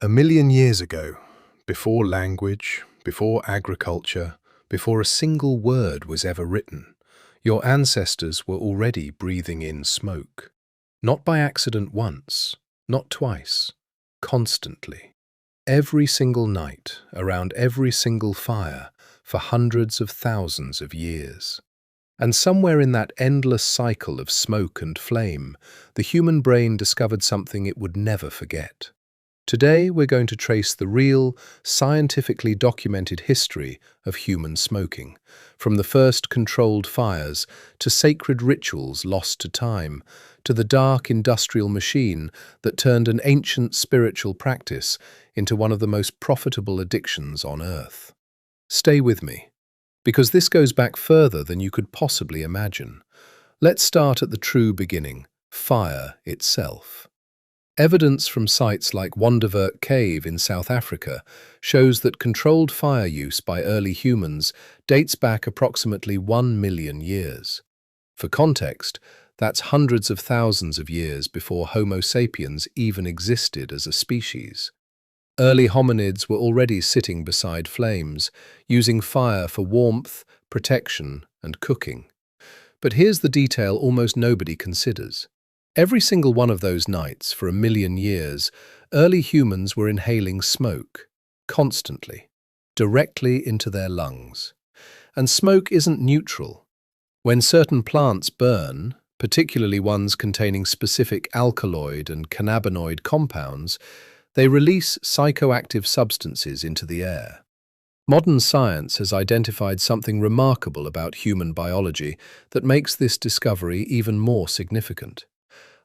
A million years ago, before language, before agriculture, before a single word was ever written, your ancestors were already breathing in smoke. Not by accident once, not twice, constantly. Every single night, around every single fire, for hundreds of thousands of years. And somewhere in that endless cycle of smoke and flame, the human brain discovered something it would never forget. Today, we're going to trace the real, scientifically documented history of human smoking, from the first controlled fires to sacred rituals lost to time, to the dark industrial machine that turned an ancient spiritual practice into one of the most profitable addictions on Earth. Stay with me, because this goes back further than you could possibly imagine. Let's start at the true beginning, fire itself. Evidence from sites like Wonderwerk Cave in South Africa shows that controlled fire use by early humans dates back approximately 1 million years. For context, that's hundreds of thousands of years before Homo sapiens even existed as a species. Early hominids were already sitting beside flames, using fire for warmth, protection, and cooking. But here's the detail almost nobody considers. Every single one of those nights, for 1 million years, early humans were inhaling smoke, constantly, directly into their lungs. And smoke isn't neutral. When certain plants burn, particularly ones containing specific alkaloid and cannabinoid compounds, they release psychoactive substances into the air. Modern science has identified something remarkable about human biology that makes this discovery even more significant.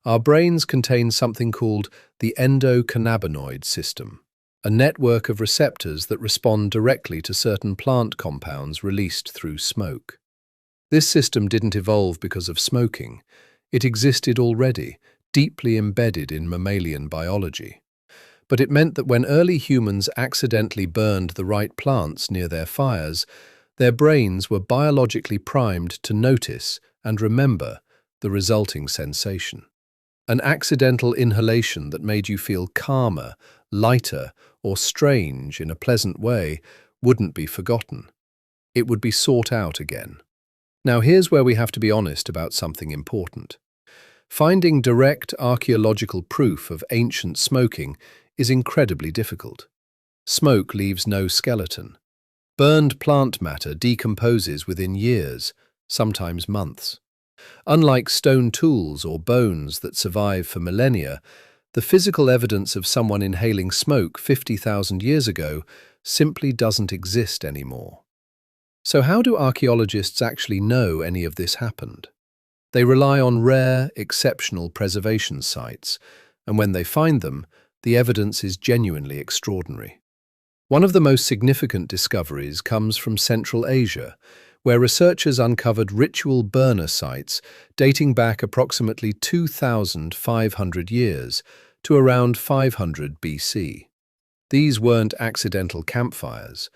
Our brains contain something called the endocannabinoid system, a network of receptors that respond directly to certain plant compounds released through smoke. This system didn't evolve because of smoking. It existed already, deeply embedded in mammalian biology. But it meant that when early humans accidentally burned the right plants near their fires, their brains were biologically primed to notice and remember the resulting sensation. An accidental inhalation that made you feel calmer, lighter, or strange in a pleasant way wouldn't be forgotten. It would be sought out again. Now here's where we have to be honest about something important. Finding direct archaeological proof of ancient smoking is incredibly difficult. Smoke leaves no skeleton. Burned plant matter decomposes within years, sometimes months. Unlike stone tools or bones that survive for millennia, the physical evidence of someone inhaling smoke 50,000 years ago simply doesn't exist anymore. So how do archaeologists actually know any of this happened? They rely on rare, exceptional preservation sites, and when they find them, the evidence is genuinely extraordinary. One of the most significant discoveries comes from Central Asia, where researchers uncovered ritual burner sites dating back approximately 2,500 years to around 500 BC. These weren't accidental campfires.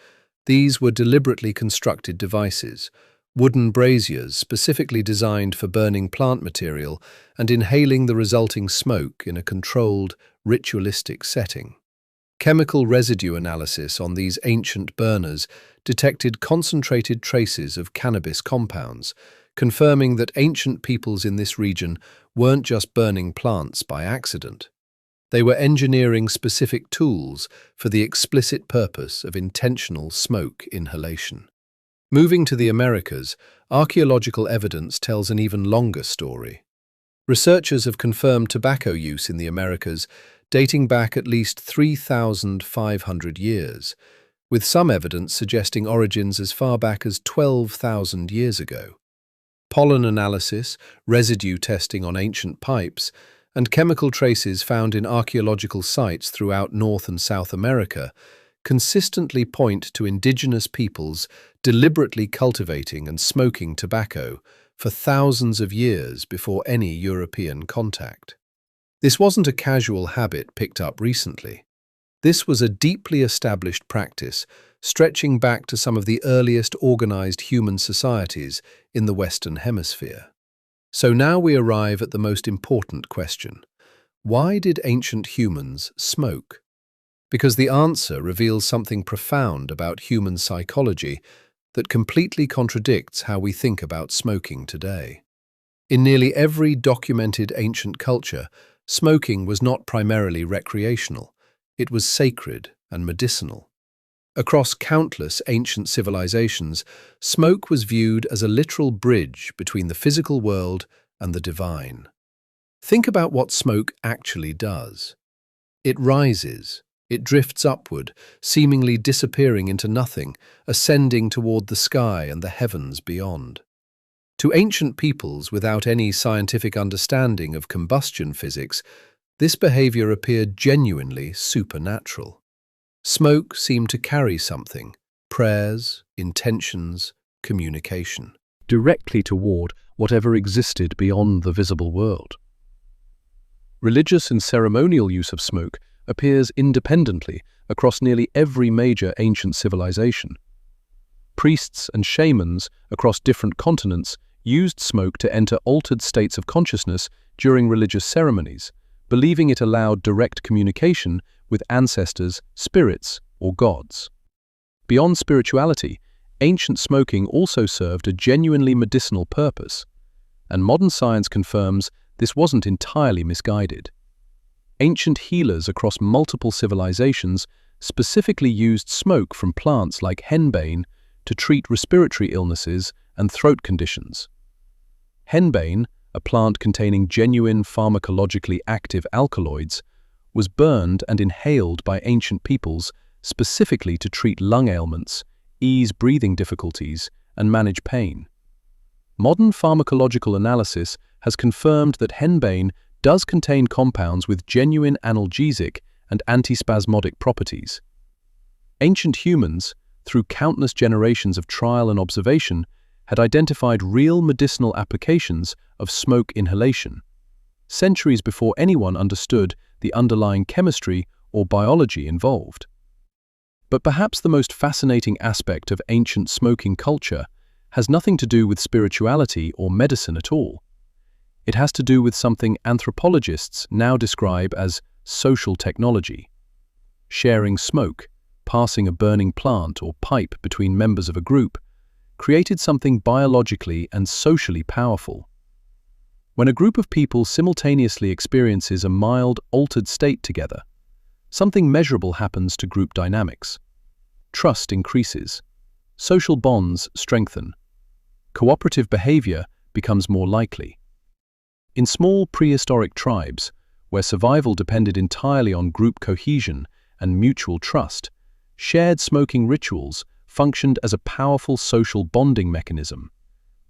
These were deliberately constructed devices, wooden braziers specifically designed for burning plant material and inhaling the resulting smoke in a controlled, ritualistic setting. Chemical residue analysis on these ancient burners detected concentrated traces of cannabis compounds, confirming that ancient peoples in this region weren't just burning plants by accident. They were engineering specific tools for the explicit purpose of intentional smoke inhalation. Moving to the Americas, archaeological evidence tells an even longer story. Researchers have confirmed tobacco use in the Americas dating back at least 3,500 years, with some evidence suggesting origins as far back as 12,000 years ago. Pollen analysis, residue testing on ancient pipes, and chemical traces found in archaeological sites throughout North and South America consistently point to indigenous peoples deliberately cultivating and smoking tobacco for thousands of years before any European contact. This wasn't a casual habit picked up recently. This was a deeply established practice stretching back to some of the earliest organized human societies in the Western Hemisphere. So now we arrive at the most important question. Why did ancient humans smoke? Because the answer reveals something profound about human psychology that completely contradicts how we think about smoking today. In nearly every documented ancient culture, smoking was not primarily recreational. It was sacred and medicinal. Across countless ancient civilizations, smoke was viewed as a literal bridge between the physical world and the divine. Think about what smoke actually does. It rises, it drifts upward, seemingly disappearing into nothing, ascending toward the sky and the heavens beyond. To ancient peoples without any scientific understanding of combustion physics, this behavior appeared genuinely supernatural. Smoke seemed to carry something: prayers, intentions, communication, directly toward whatever existed beyond the visible world. Religious and ceremonial use of smoke appears independently across nearly every major ancient civilization. Priests and shamans across different continents used smoke to enter altered states of consciousness during religious ceremonies, believing it allowed direct communication with ancestors, spirits, or gods. Beyond spirituality, ancient smoking also served a genuinely medicinal purpose, and modern science confirms this wasn't entirely misguided. Ancient healers across multiple civilizations specifically used smoke from plants like henbane to treat respiratory illnesses and throat conditions. Henbane, a plant containing genuine pharmacologically active alkaloids, was burned and inhaled by ancient peoples specifically to treat lung ailments, ease breathing difficulties, and manage pain. Modern pharmacological analysis has confirmed that henbane does contain compounds with genuine analgesic and antispasmodic properties. Ancient humans, through countless generations of trial and observation, had identified real medicinal applications of smoke inhalation, centuries before anyone understood the underlying chemistry or biology involved. But perhaps the most fascinating aspect of ancient smoking culture has nothing to do with spirituality or medicine at all. It has to do with something anthropologists now describe as social technology. Sharing smoke, passing a burning plant or pipe between members of a group, created something biologically and socially powerful. When a group of people simultaneously experiences a mild, altered state together, something measurable happens to group dynamics. Trust increases. Social bonds strengthen. Cooperative behavior becomes more likely. In small prehistoric tribes, where survival depended entirely on group cohesion and mutual trust, shared smoking rituals functioned as a powerful social bonding mechanism,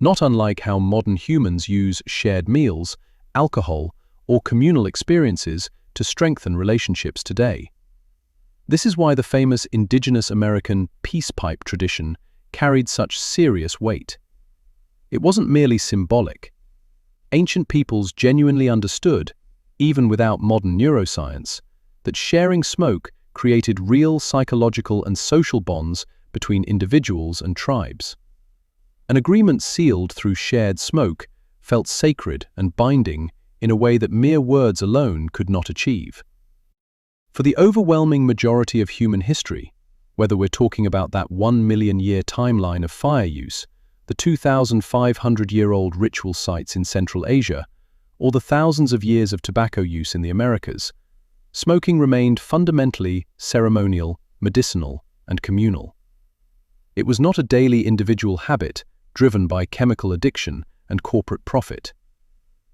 not unlike how modern humans use shared meals, alcohol, or communal experiences to strengthen relationships today. This is why the famous indigenous American peace pipe tradition carried such serious weight. It wasn't merely symbolic. Ancient peoples genuinely understood, even without modern neuroscience, that sharing smoke created real psychological and social bonds between individuals and tribes. An agreement sealed through shared smoke felt sacred and binding in a way that mere words alone could not achieve. For the overwhelming majority of human history, whether we're talking about that 1 million-year timeline of fire use, the 2,500-year-old ritual sites in Central Asia, or the thousands of years of tobacco use in the Americas, smoking remained fundamentally ceremonial, medicinal, and communal. It was not a daily individual habit driven by chemical addiction and corporate profit.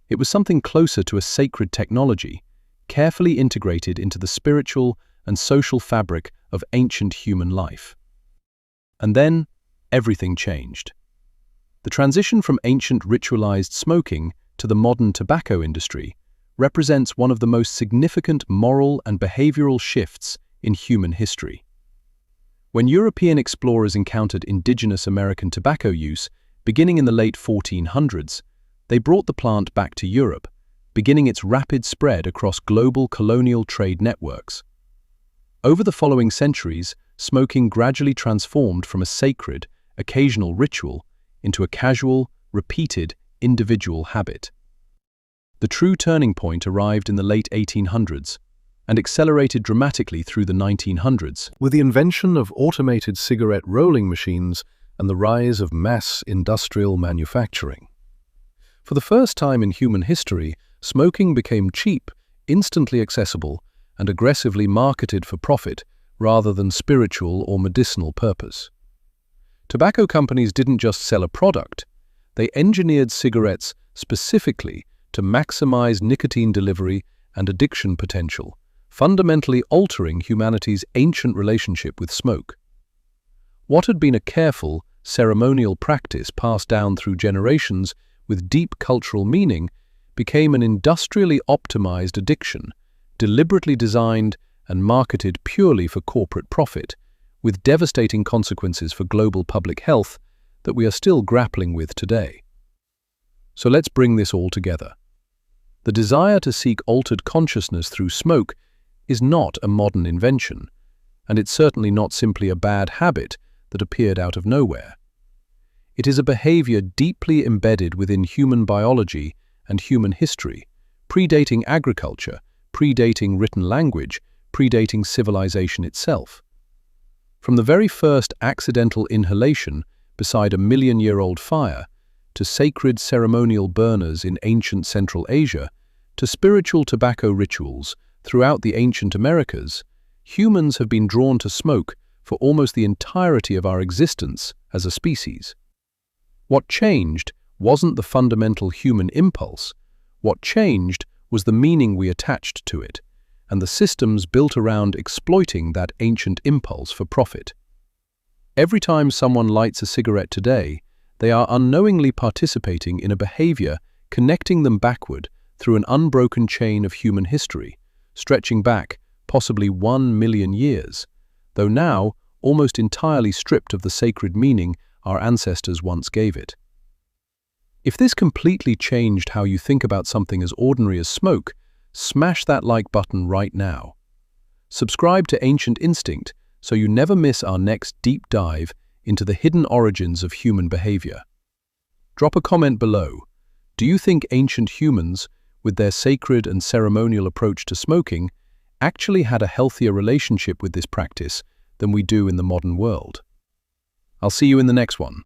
It was something closer to a sacred technology, carefully integrated into the spiritual and social fabric of ancient human life. And then, everything changed. The transition from ancient ritualized smoking to the modern tobacco industry represents one of the most significant moral and behavioral shifts in human history. When European explorers encountered indigenous American tobacco use, beginning in the late 1400s, they brought the plant back to Europe, beginning its rapid spread across global colonial trade networks. Over the following centuries, smoking gradually transformed from a sacred, occasional ritual into a casual, repeated, individual habit. The true turning point arrived in the late 1800s, and accelerated dramatically through the 1900s with the invention of automated cigarette rolling machines and the rise of mass industrial manufacturing. For the first time in human history, smoking became cheap, instantly accessible, and aggressively marketed for profit rather than spiritual or medicinal purpose. Tobacco companies didn't just sell a product, they engineered cigarettes specifically to maximize nicotine delivery and addiction potential, fundamentally altering humanity's ancient relationship with smoke. What had been a careful, ceremonial practice passed down through generations with deep cultural meaning became an industrially optimized addiction, deliberately designed and marketed purely for corporate profit, with devastating consequences for global public health that we are still grappling with today. So let's bring this all together. The desire to seek altered consciousness through smoke is not a modern invention, and it's certainly not simply a bad habit that appeared out of nowhere. It is a behavior deeply embedded within human biology and human history, predating agriculture, predating written language, predating civilization itself. From the very first accidental inhalation beside a million-year-old fire, to sacred ceremonial burners in ancient Central Asia, to spiritual tobacco rituals throughout the ancient Americas, humans have been drawn to smoke for almost the entirety of our existence as a species. What changed wasn't the fundamental human impulse. What changed was the meaning we attached to it, and the systems built around exploiting that ancient impulse for profit. Every time someone lights a cigarette today, they are unknowingly participating in a behavior connecting them backward through an unbroken chain of human history, stretching back possibly 1 million years, though now almost entirely stripped of the sacred meaning our ancestors once gave it. If this completely changed how you think about something as ordinary as smoke, smash that like button right now. Subscribe to Ancient Instinct so you never miss our next deep dive into the hidden origins of human behavior. Drop a comment below. Do you think ancient humans, with their sacred and ceremonial approach to smoking, actually had a healthier relationship with this practice than we do in the modern world? I'll see you in the next one.